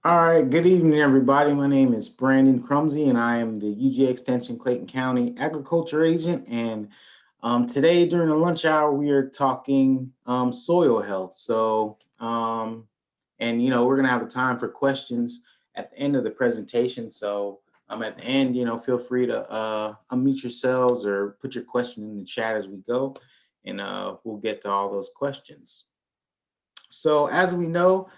All right, good evening, everybody. My name is Brandon Crumsey, and I am the UGA Extension Clayton County Agriculture Agent. And today, during the lunch hour, we are talking soil health. And we're going to have a time for questions at the end of the presentation. So, at the end, feel free to unmute yourselves or put your question in the chat as we go, and we'll get to all those questions. So as we know,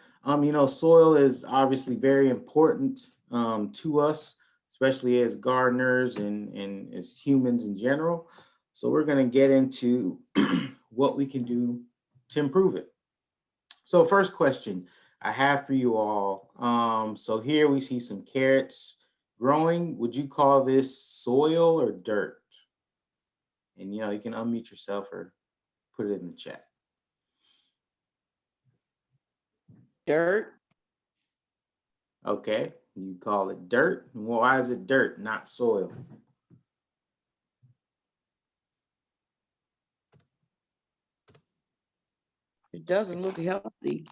soil is obviously very important to us, especially as gardeners and as humans in general. So we're going to get into what we can do to improve it. So first question I have for you all. So here we see some carrots growing. Would you call this soil or dirt? And you can unmute yourself or put it in the chat. Dirt. Okay, you call it dirt. Well, why is it dirt, not soil? It doesn't look healthy.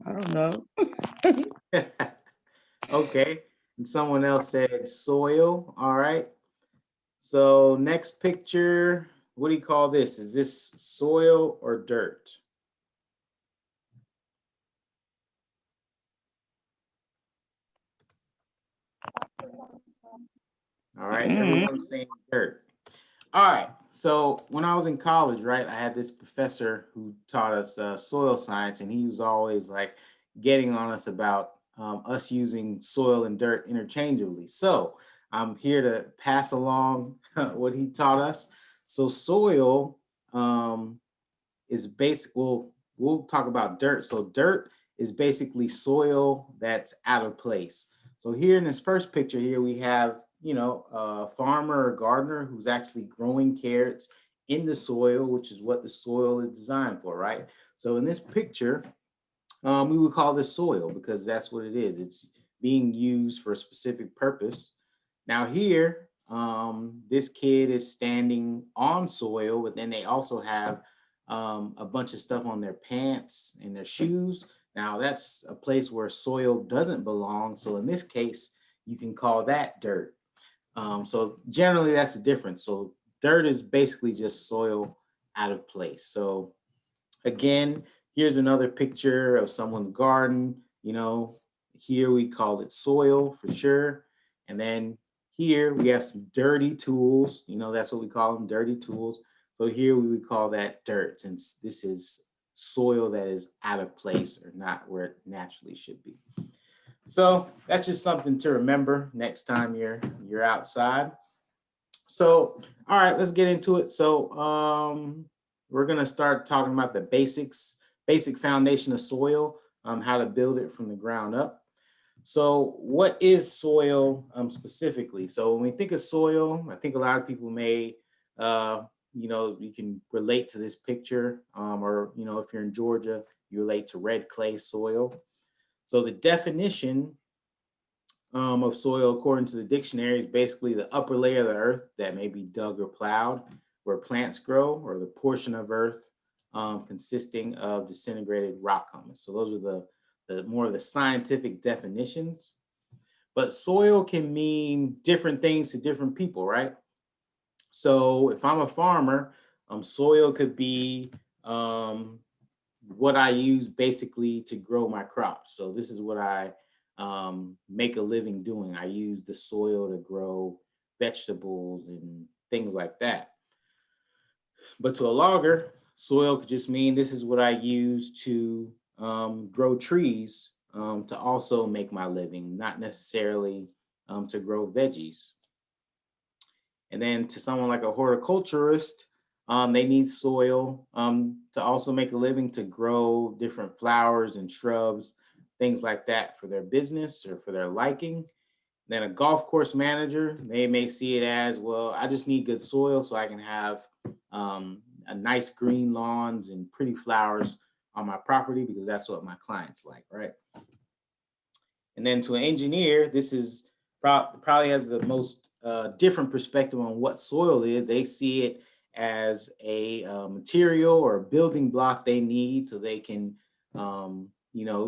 I don't know. Okay, and someone else said soil. All right. So next picture, what do you call this? Is this soil or dirt? All right, everyone's saying dirt. All right, so when I was in college, right, I had this professor who taught us soil science, and he was always like getting on us about us using soil and dirt interchangeably. So I'm here to pass along what he taught us. So soil is basic. We'll talk about dirt. So dirt is basically soil that's out of place. So here in this first picture here, we have a farmer or gardener who's actually growing carrots in the soil, which is what the soil is designed for, right? So in this picture, we would call this soil because that's what it is. It's being used for a specific purpose. Now here, this kid is standing on soil, but then they also have a bunch of stuff on their pants and their shoes. Now that's a place where soil doesn't belong. So in this case, you can call that dirt. So generally that's the difference. So dirt is basically just soil out of place. So again, here's another picture of someone's garden. Here we call it soil for sure. And then here we have some dirty tools. That's what we call them, dirty tools. So here we would call that dirt, since this is soil that is out of place or not where it naturally should be. So that's just something to remember next time you're outside. So, all right, let's get into it. So, we're gonna start talking about the basic foundation of soil, how to build it from the ground up. So, what is soil specifically? So, when we think of soil, I think a lot of people may, you can relate to this picture, or if you're in Georgia, you relate to red clay soil. So, the definition of soil, according to the dictionary, is basically the upper layer of the earth that may be dug or plowed, where plants grow, or the portion of earth consisting of disintegrated rock humus. So those are the more of the scientific definitions. But soil can mean different things to different people, right? So if I'm a farmer, soil could be what I use basically to grow my crops. So this is what I make a living doing. I use the soil to grow vegetables and things like that. But to a logger, soil could just mean this is what I use to grow trees to also make my living, not necessarily to grow veggies. And then to someone like a horticulturist, they need soil to also make a living to grow different flowers and shrubs, things like that for their business or for their liking. Then a golf course manager, they may see it as, well, I just need good soil so I can have a nice green lawns and pretty flowers on my property because that's what my clients like, right? And then to an engineer, this is probably has the most different perspective on what soil is. They see it as a material or a building block they need so they can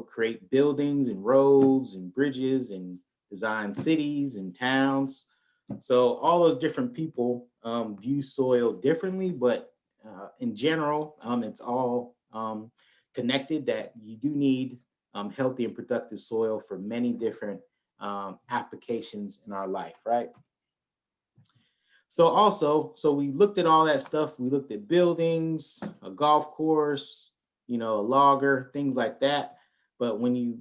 create buildings and roads and bridges and design cities and towns. So all those different people view soil differently, but in general, it's all connected, that you do need healthy and productive soil for many different applications in our life, right? So we looked at all that stuff. We looked at buildings, a golf course, a logger, things like that. But when you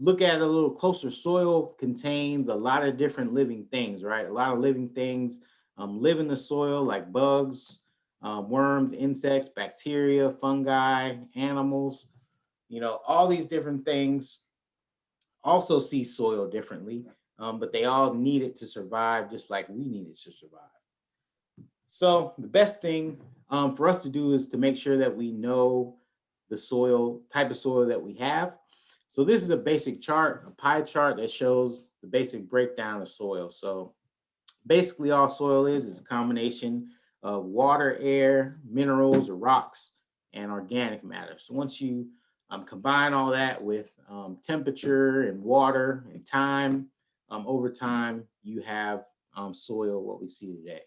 look at it a little closer, soil contains a lot of different living things, right? A lot of living things live in the soil, like bugs, worms, insects, bacteria, fungi, animals. All these different things also see soil differently, but they all need it to survive, just like we need it to survive. So the best thing for us to do is to make sure that we know the soil, type of soil that we have. So this is a basic chart, a pie chart that shows the basic breakdown of soil. So basically all soil is a combination of water, air, minerals or rocks, and organic matter. So once you combine all that with temperature and water and time, over time, you have soil, what we see today.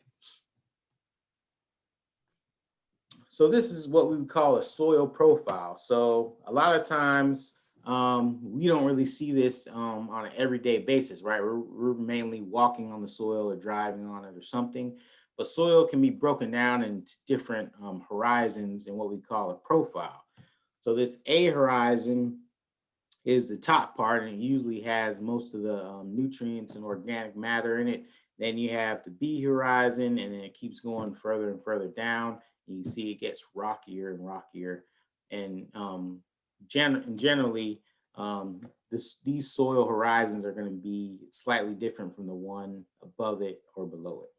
So this is what we would call a soil profile. So a lot of times we don't really see this on an everyday basis, right? We're mainly walking on the soil or driving on it or something. But soil can be broken down into different horizons in what we call a profile. So this A horizon is the top part, and it usually has most of the nutrients and organic matter in it. Then you have the B horizon, and then it keeps going further and further down. And you see it gets rockier and rockier. And generally, these soil horizons are going to be slightly different from the one above it or below it.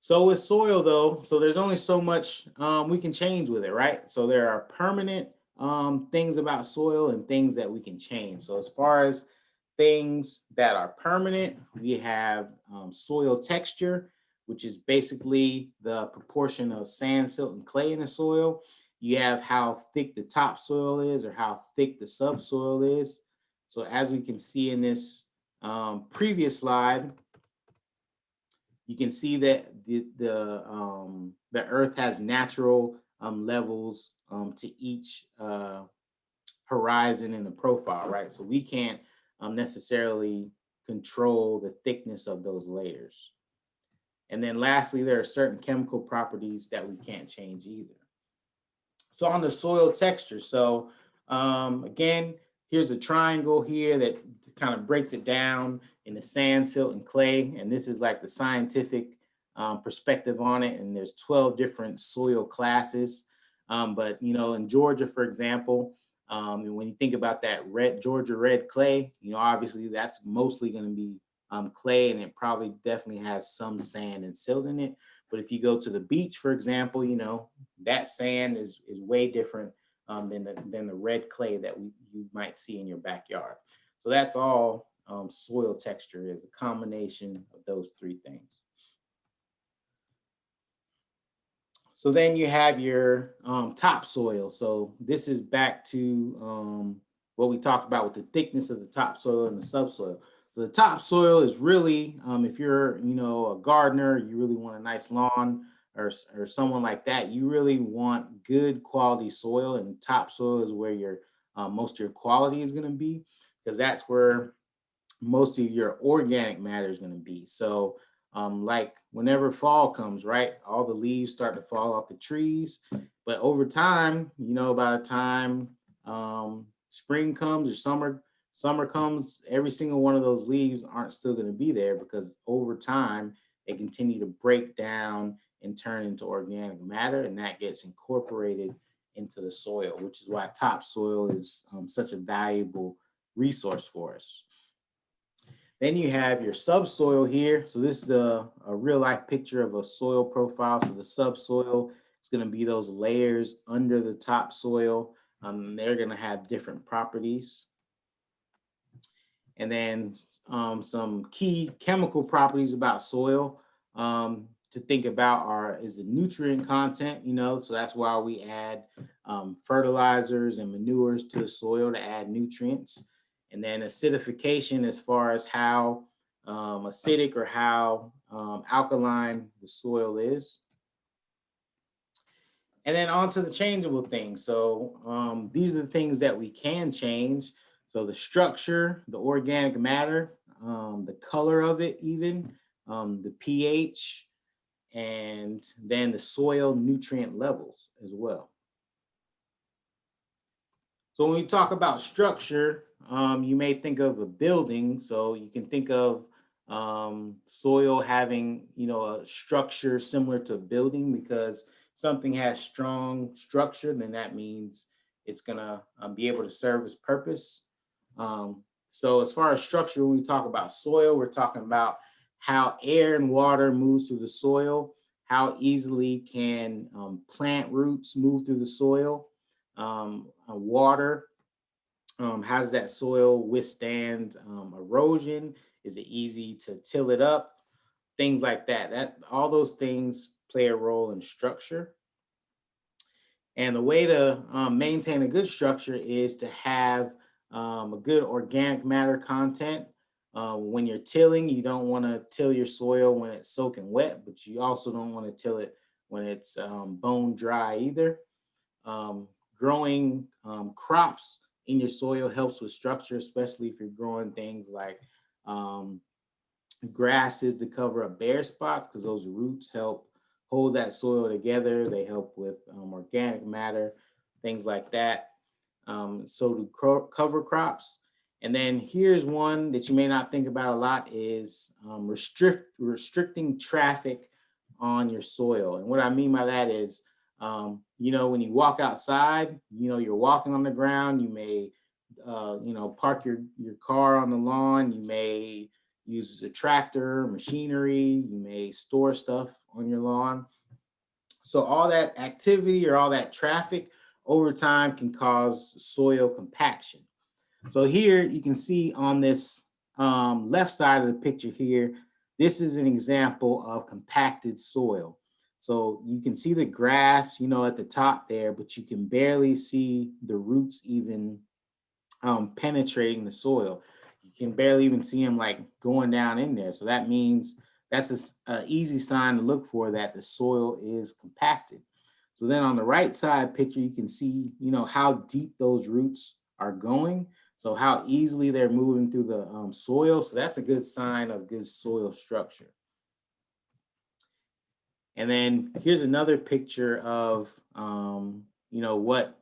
So with soil though, so there's only so much we can change with it, right? So there are permanent things about soil and things that we can change. So as far as things that are permanent, we have soil texture, which is basically the proportion of sand, silt, and clay in the soil. You have how thick the topsoil is or how thick the subsoil is. So as we can see in this previous slide, you can see that the earth has natural levels to each horizon in the profile, right? So we can't necessarily control the thickness of those layers. And then lastly, there are certain chemical properties that we can't change either. So on the soil texture, so again, here's a triangle here that kind of breaks it down in the sand, silt, and clay. And this is like the scientific perspective on it. And there's 12 different soil classes. But, in Georgia, for example, when you think about that Georgia red clay, obviously that's mostly going to be clay, and it probably definitely has some sand and silt in it. But if you go to the beach, for example, that sand is way different than the red clay that you might see in your backyard. So that's all soil texture is, a combination of those three things. So then you have your topsoil. So this is back to what we talked about with the thickness of the topsoil and the subsoil. So the topsoil is really, if you're, a gardener, you really want a nice lawn, or someone like that, you really want good quality soil, and topsoil is where your most of your quality is going to be, because that's where most of your organic matter is going to be. So like whenever fall comes, right, all the leaves start to fall off the trees. But over time, by the time spring comes or summer comes, every single one of those leaves aren't still going to be there, because over time they continue to break down and turn into organic matter, and that gets incorporated into the soil, which is why topsoil is such a valuable resource for us. Then you have your subsoil here. So this is a real life picture of a soil profile. So the subsoil is going to be those layers under the topsoil. They're going to have different properties. And then some key chemical properties about soil. to think about is the nutrient content, so that's why we add fertilizers and manures to the soil to add nutrients. And then acidification, as far as how acidic or how alkaline the soil is. And then on to the changeable things. So these are the things that we can change. So the structure, the organic matter, the color of it even, the pH, and then the soil nutrient levels as well. So when we talk about structure, you may think of a building. So you can think of soil having, a structure similar to a building, because something has strong structure, then that means it's gonna be able to serve its purpose. So as far as structure, when we talk about soil, we're talking about how air and water moves through the soil, how easily can plant roots move through the soil, water, how does that soil withstand erosion? Is it easy to till it up? Things like that. That all those things play a role in structure. And the way to maintain a good structure is to have a good organic matter content. When you're tilling, you don't want to till your soil when it's soaking wet, but you also don't want to till it when it's bone dry either. Growing crops in your soil helps with structure, especially if you're growing things like grasses to cover up bare spots, because those roots help hold that soil together. They help with organic matter, things like that. So do cover crops. And then here's one that you may not think about a lot is restricting traffic on your soil. And what I mean by that is, when you walk outside, you're walking on the ground, you may, park your car on the lawn, you may use a tractor, machinery, you may store stuff on your lawn. So all that activity or all that traffic over time can cause soil compaction. So here you can see on this left side of the picture here, this is an example of compacted soil. So you can see the grass, at the top there, but you can barely see the roots even penetrating the soil. You can barely even see them like going down in there. So that means that's an easy sign to look for that the soil is compacted. So then on the right side picture, you can see, how deep those roots are going. So how easily they're moving through the soil. So that's a good sign of good soil structure. And then here's another picture of, what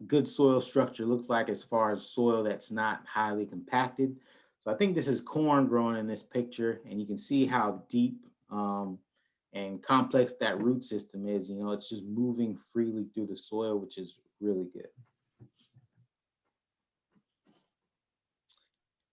good soil structure looks like as far as soil that's not highly compacted. So I think this is corn growing in this picture, and you can see how deep and complex that root system is. It's just moving freely through the soil, which is really good.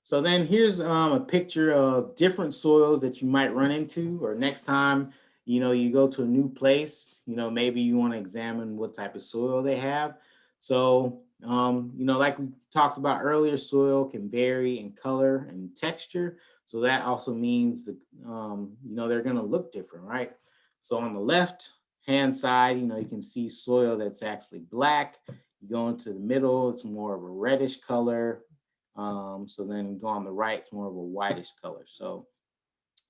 So then here's a picture of different soils that you might run into, or next time, you go to a new place, maybe you want to examine what type of soil they have. So, like we talked about earlier, soil can vary in color and texture. So that also means that, they're going to look different, right? So on the left hand side, you can see soil that's actually black. You go into the middle, it's more of a reddish color. So then you go on the right, it's more of a whitish color. So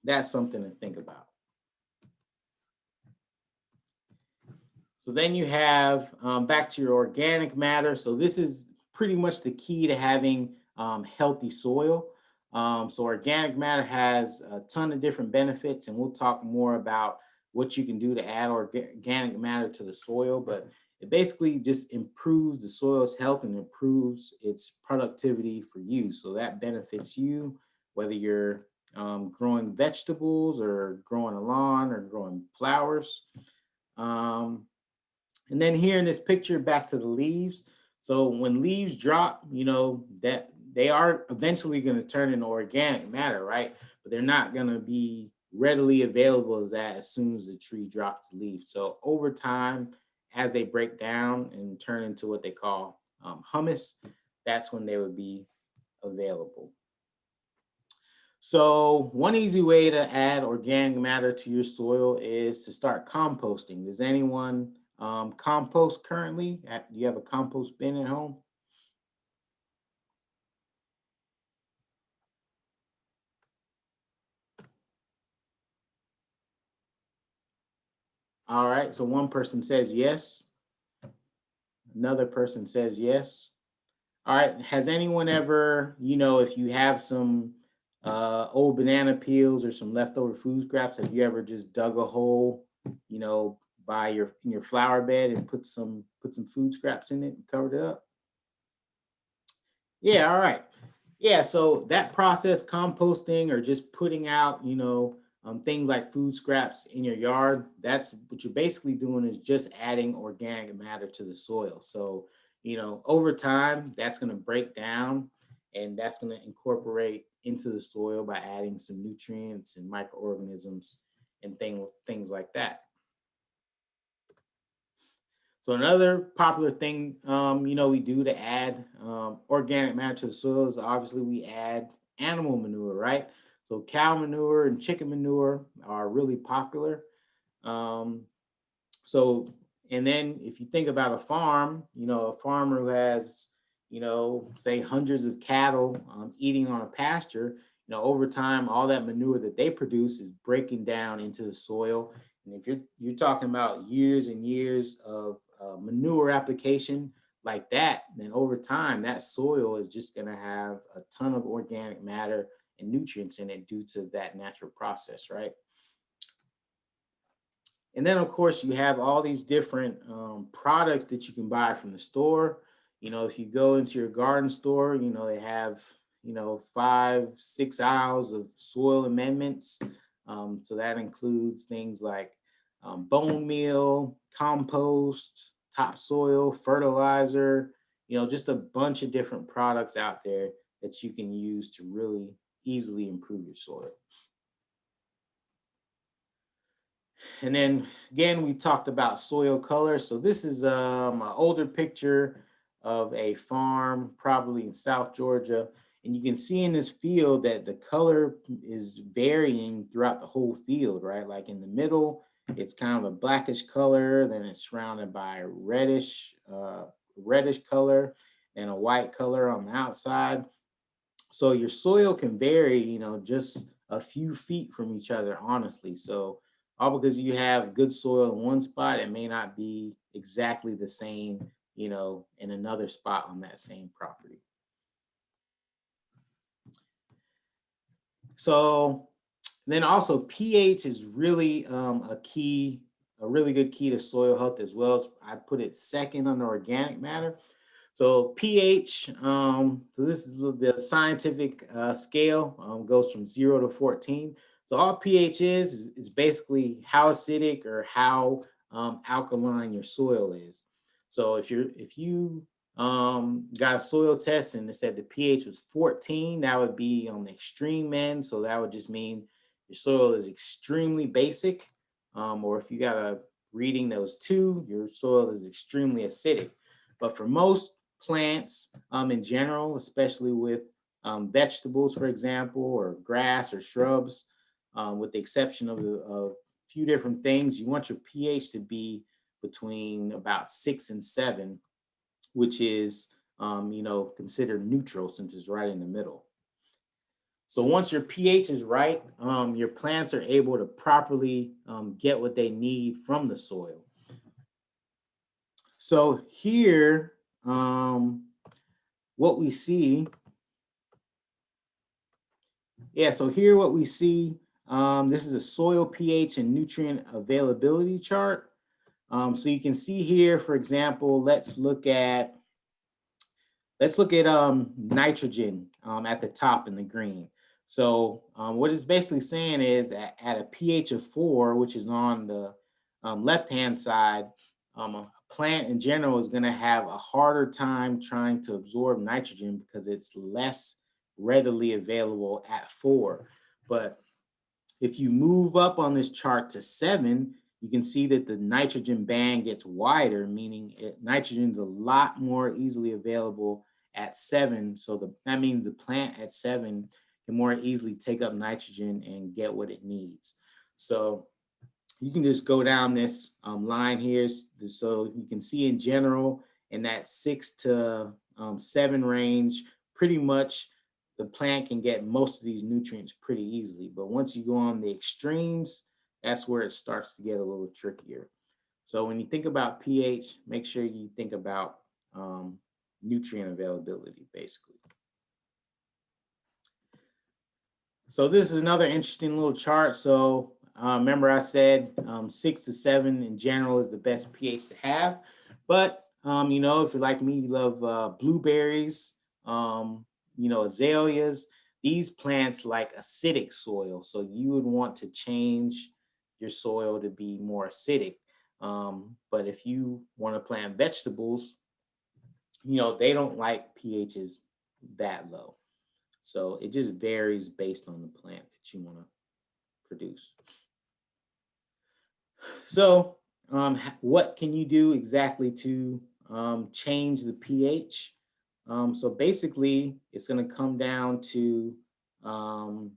that's something to think about. So then you have back to your organic matter. So this is pretty much the key to having healthy soil. So organic matter has a ton of different benefits, and we'll talk more about what you can do to add organic matter to the soil. But it basically just improves the soil's health and improves its productivity for you. So that benefits you, whether you're growing vegetables or growing a lawn or growing flowers. And then here in this picture, back to the leaves. So when leaves drop, that they are eventually going to turn into organic matter, right? But they're not going to be readily available as soon as the tree drops the leaves. So over time, as they break down and turn into what they call humus, that's when they would be available. So one easy way to add organic matter to your soil is to start composting. Does anyone compost currently? Do you have a compost bin at home? All right, so one person says yes. Another person says yes. All right, has anyone ever, if you have some old banana peels or some leftover food scraps, have you ever just dug a hole, you know, by your flower bed and put some food scraps in it and covered it up? Yeah, all right. Yeah, so that process, composting or just putting out, things like food scraps in your yard, that's what you're basically doing is just adding organic matter to the soil. So, over time, that's going to break down and that's going to incorporate into the soil by adding some nutrients and microorganisms and things like that. So another popular thing, we do to add organic matter to the soil is obviously we add animal manure, right? So cow manure and chicken manure are really popular. Um, so, and then if you think about a farm, a farmer who has, say hundreds of cattle eating on a pasture, over time, all that manure that they produce is breaking down into the soil. And if you're talking about years and years of manure application like that, then over time, that soil is just going to have a ton of organic matter and nutrients in it due to that natural process, right? And then, of course, you have all these different products that you can buy from the store. If you go into your garden store, they have, 5, 6 aisles of soil amendments. So that includes things like bone meal, compost, topsoil, fertilizer, just a bunch of different products out there that you can use to really easily improve your soil. And then again, we talked about soil color. So this is an older picture of a farm, probably in South Georgia. And you can see in this field that the color is varying throughout the whole field, right? Like in the middle, it's kind of a blackish color, then it's surrounded by reddish color and a white color on the outside. So your soil can vary, just a few feet from each other, honestly. So all because you have good soil in one spot, it may not be exactly the same, in another spot on that same property. So then also pH is really a really good key to soil health as well. I put it second under organic matter. So pH, so this is the scientific scale, goes from 0 to 14. So all pH is basically how acidic or how alkaline your soil is. So if you got a soil test and it said the pH was 14, that would be on the extreme end. So that would just mean your soil is extremely basic. Or if you got a reading that was 2, your soil is extremely acidic. But for most plants in general, especially with vegetables, for example, or grass or shrubs, with the exception of a few different things, you want your pH to be between about 6 and 7, which is considered neutral since it's right in the middle. So once your pH is right, your plants are able to properly get what they need from the soil. So here, what we see, so here what we see, this is a soil pH and nutrient availability chart. So you can see here, for example, let's look at nitrogen at the top in the green. So what it's basically saying is that at a pH of 4, which is on the left-hand side, a plant in general is going to have a harder time trying to absorb nitrogen because it's less readily available at 4. But if you move up on this chart to 7, you can see that the nitrogen band gets wider, meaning nitrogen is a lot more easily available at 7. So that means the plant at 7 can more easily take up nitrogen and get what it needs. So you can just go down this line here, so you can see in general in that 6 to 7 range, pretty much the plant can get most of these nutrients pretty easily. But once you go on the extremes, that's where it starts to get a little trickier. So when you think about pH, make sure you think about nutrient availability, basically. So this is another interesting little chart. So remember I said 6 to 7 in general is the best pH to have. But, you know, if you're like me, you love blueberries, you know, azaleas, these plants like acidic soil. So you would want to change your soil to be more acidic. But if you want to plant vegetables, you know, they don't like pHs that low. So it just varies based on the plant that you want to produce. So what can you do exactly to change the pH? So basically, it's going to come down to lime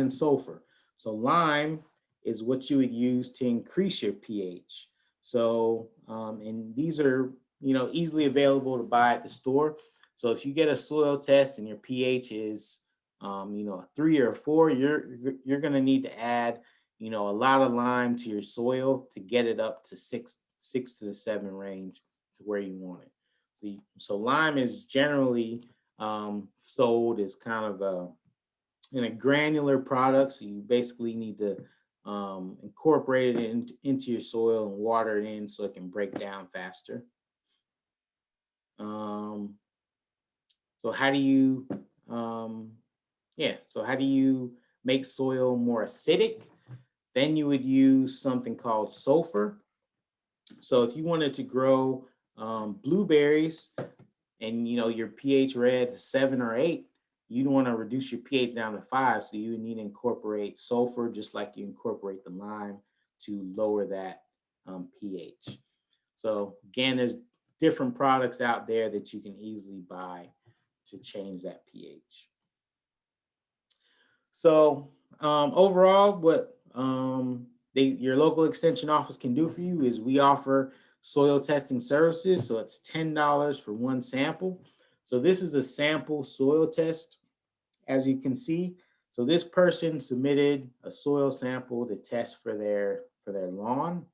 and sulfur. So lime is what you would use to increase your pH. So, and these are, you know, easily available to buy at the store. So if you get a soil test and your pH is, you know, a 3 or a 4, you're going to need to add, you know, a lot of lime to your soil to get it up to 6 to the 7 range to where you want it. So lime is generally sold as kind of in a granular product. So you basically need to incorporate it into your soil and water it in so it can break down faster. So how do you, so how do you make soil more acidic? Then you would use something called sulfur. So if you wanted to grow blueberries and you know your pH read 7 or 8, you'd want to reduce your pH down to 5. So you would need to incorporate sulfur just like you incorporate the lime to lower that pH. So again, there's different products out there that you can easily buy to change that pH. So overall, what your local extension office can do for you is we offer soil testing services. So it's $10 for one sample. So this is a sample soil test, as you can see. So this person submitted a soil sample to test for their lawn.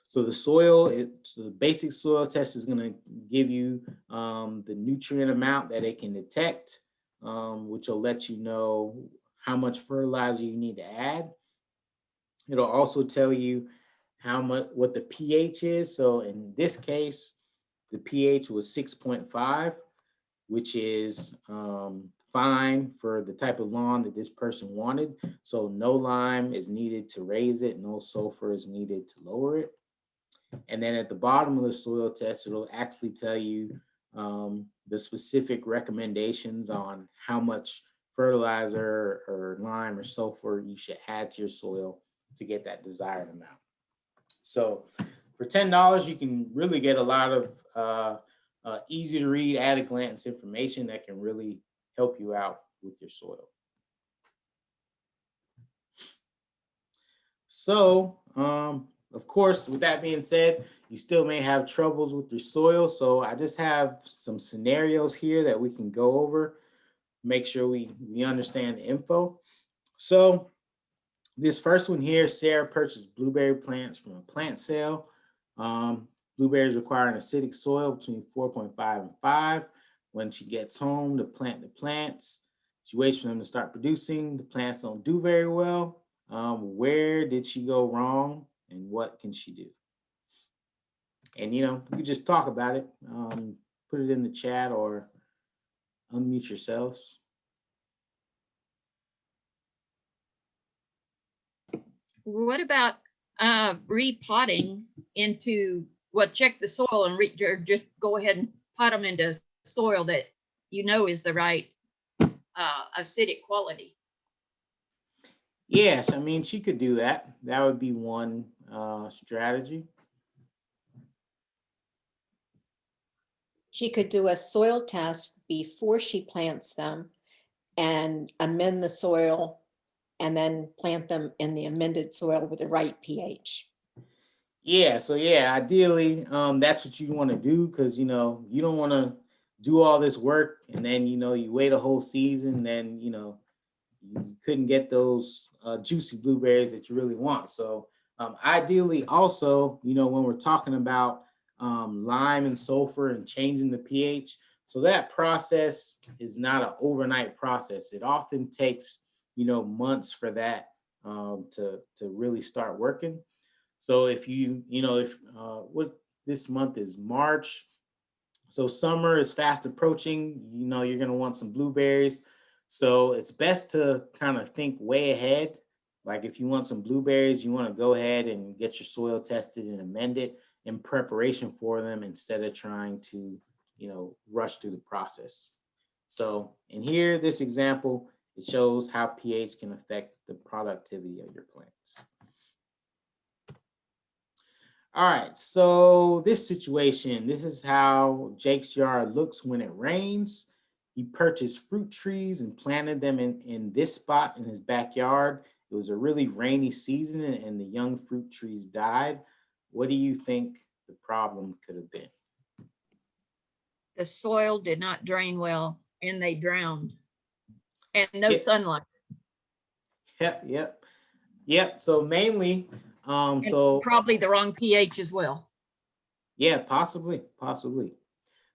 So the basic soil test is going to give you the nutrient amount that it can detect, which will let you know how much fertilizer you need to add. It'll also tell you what the pH is. So in this case, the pH was 6.5, which is fine for the type of lawn that this person wanted. So no lime is needed to raise it, no sulfur is needed to lower it. And then at the bottom of the soil test, it'll actually tell you the specific recommendations on how much fertilizer or lime or sulfur you should add to your soil to get that desired amount. So for $10, you can really get a lot of easy to read, at a glance information that can really help you out with your soil. So, of course, with that being said, you still may have troubles with your soil. So I just have some scenarios here that we can go over, make sure we understand the info. So this first one here, Sarah purchased blueberry plants from a plant sale. Blueberries require an acidic soil between 4.5 and 5. When she gets home to plant the plants, she waits for them to start producing. The plants don't do very well. Where did she go wrong and what can she do? And, you know, you can just talk about it, put it in the chat or unmute yourselves. What about repotting into, well, check the soil and or just go ahead and pot them into soil that you know is the right acidic quality? Yes, I mean, she could do that. That would be one strategy. She could do a soil test before she plants them and amend the soil and then plant them in the amended soil with the right pH. Yeah, so yeah, ideally, that's what you want to do because you don't want to do all this work and then you wait a whole season, then you couldn't get those juicy blueberries that you really want. So ideally, also, when we're talking about lime and sulfur and changing the pH, so that process is not an overnight process. It often takes months for that to really start working. So if if what this month is March, so summer is fast approaching, you're going to want some blueberries. So it's best to kind of think way ahead. Like if you want some blueberries, you want to go ahead and get your soil tested and amend it in preparation for them instead of trying to, rush through the process. So in here, this example, it shows how pH can affect the productivity of your plants. All right, so this situation, this is how Jake's yard looks when it rains. He purchased fruit trees and planted them in this spot in his backyard. It was a really rainy season and the young fruit trees died. What do you think the problem could have been? The soil did not drain well and they drowned. And no Yep. sunlight. Yep. So mainly, And so probably the wrong pH as well. yeah, possibly.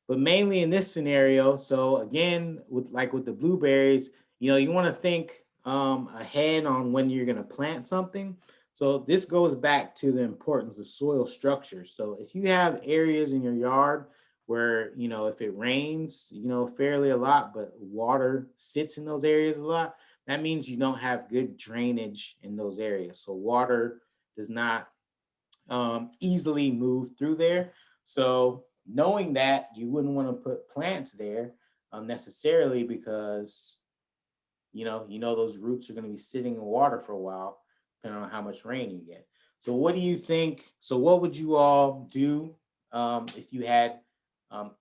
But mainly in this scenario, so again, with the blueberries, you want to think ahead on when you're going to plant something. So this goes back to the importance of soil structure. So if you have areas in your yard where, if it rains, fairly a lot, but water sits in those areas a lot, that means you don't have good drainage in those areas. So water does not easily move through there. So knowing that, you wouldn't want to put plants there necessarily because those roots are going to be sitting in water for a while, depending on how much rain you get. So what do you think? So what would you all do if you had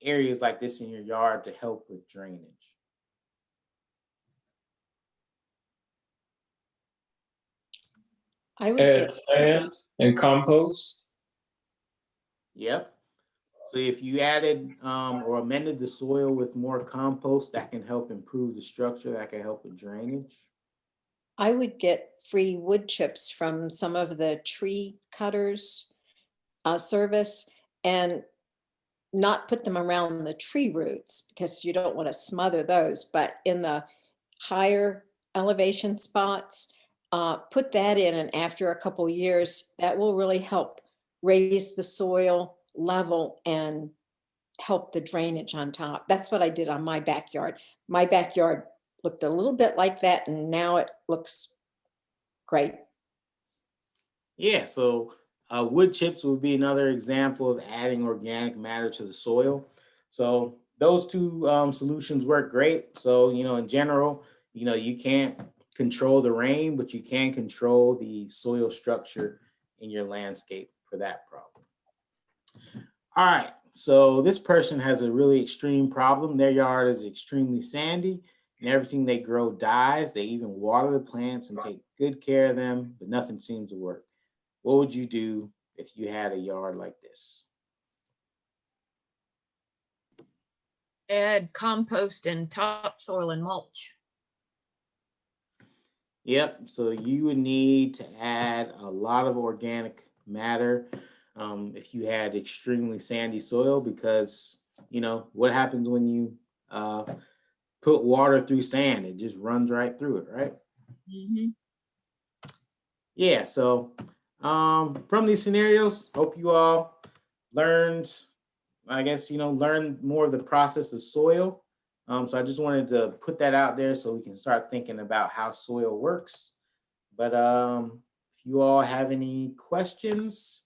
areas like this in your yard to help with drainage? I would Add get, sand and compost. Yep. So if you added or amended the soil with more compost, that can help improve the structure, that can help with drainage. I would get free wood chips from some of the tree cutters service and not put them around the tree roots because you don't want to smother those, but in the higher elevation spots, put that in, and after a couple years, that will really help raise the soil level and help the drainage on top. That's what I did on my backyard. My backyard looked a little bit like that, and now it looks great. Yeah, so wood chips would be another example of adding organic matter to the soil. So those two solutions work great. So, in general, you can't control the rain, but you can control the soil structure in your landscape for that problem. All right, so this person has a really extreme problem. Their yard is extremely sandy and everything they grow dies. They even water the plants and take good care of them, but nothing seems to work. What would you do if you had a yard like this? Add compost and topsoil and mulch. Yep, so you would need to add a lot of organic matter if you had extremely sandy soil because, what happens when you put water through sand? It just runs right through it, right? Mm-hmm. Yeah, so from these scenarios, hope you all learned, learn more of the process of soil. So I just wanted to put that out there so we can start thinking about how soil works. But if you all have any questions,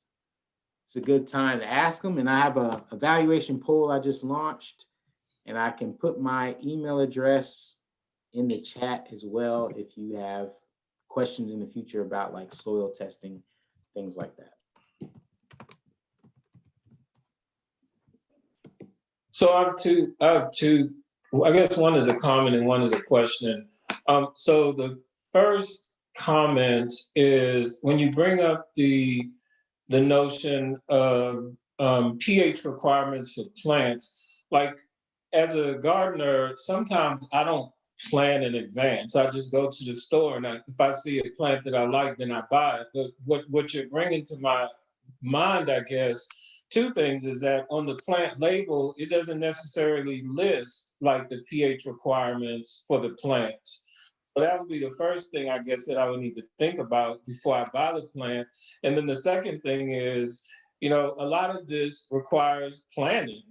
it's a good time to ask them. And I have a evaluation poll I just launched, and I can put my email address in the chat as well if you have questions in the future about like soil testing, things like that. So I have two I guess one is a comment and one is a question. So the first comment is when you bring up the notion of pH requirements for plants, like as a gardener, sometimes I don't plan in advance. I just go to the store and if I see a plant that I like, then I buy it. But what you're bringing to my mind, I guess, two things is that on the plant label, it doesn't necessarily list like the pH requirements for the plant. So that would be the first thing, I guess, that I would need to think about before I buy the plant. And then the second thing is, a lot of this requires planning,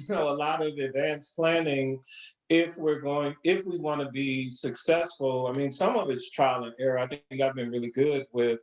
a lot of advanced planning if we want to be successful. I mean, some of it's trial and error. I think I've been really good with